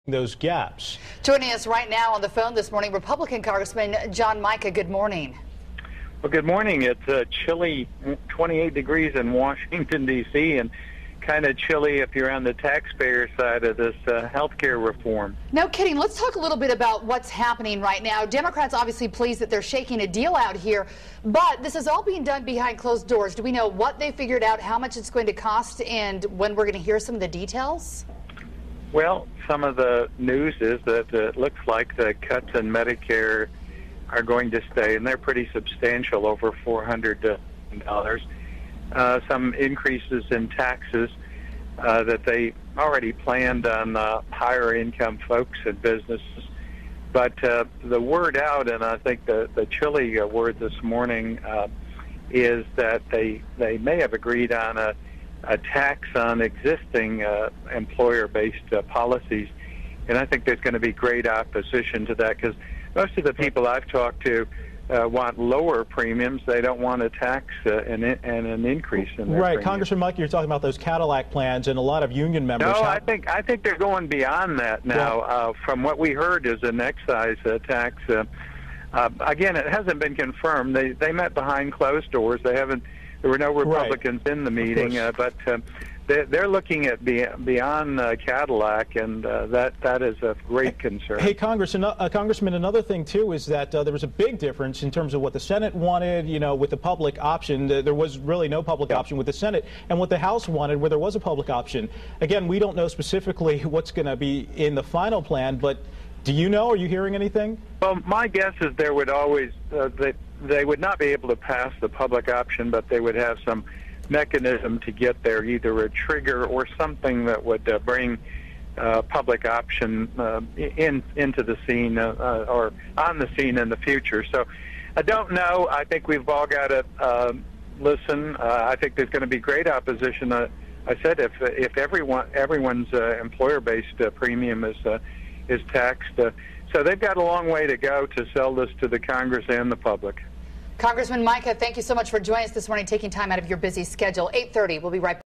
those gaps. Joining us right now on the phone this morning, Republican Congressman John Mica. Good morning. Well, good morning. It's a chilly 28 degrees in Washington, D.C., and kind of chilly if you're on the taxpayer side of this health care reform. No kidding. Let's talk a little bit about what's happening right now. Democrats obviously pleased that they're shaking a deal out here, but this is all being done behind closed doors. Do we know what they figured out, how much it's going to cost, and when we're going to hear some of the details? Well, some of the news is that it looks like the cuts in Medicare are going to stay, and they're pretty substantial, over $400 million. Some increases in taxes that they already planned on higher income folks and businesses. But the word out, and I think the chilly word this morning is that they may have agreed on a tax on existing employer-based policies. And I think there's going to be great opposition to that, because most of the people I've talked to want lower premiums. They don't want a tax and an increase in their Right, premiums. Congressman Mica, you're talking about those Cadillac plans, and a lot of union members. No, I think they're going beyond that now. Yeah. From what we heard, is an excise tax. Again, it hasn't been confirmed. They met behind closed doors. They haven't. There were no Republicans in the meeting, but they're looking at beyond Cadillac, and that is a great concern. Hey, Congressman, another thing too is that there was a big difference in terms of what the Senate wanted, with the public option. There was really no public option with the Senate, and what the House wanted, where there was a public option. Again, we don't know specifically what's going to be in the final plan, but do you know? Are you hearing anything? Well, my guess is there would always they would not be able to pass the public option, but they would have some mechanism to get there, either a trigger or something that would bring public option into the scene or on the scene in the future. So I don't know. I think we've all got to listen. I think there's going to be great opposition. I said if everyone's employer-based premium is taxed, so they've got a long way to go to sell this to the Congress and the public. Congressman Mica, thank you so much for joining us this morning, taking time out of your busy schedule. 8:30. We'll be right back.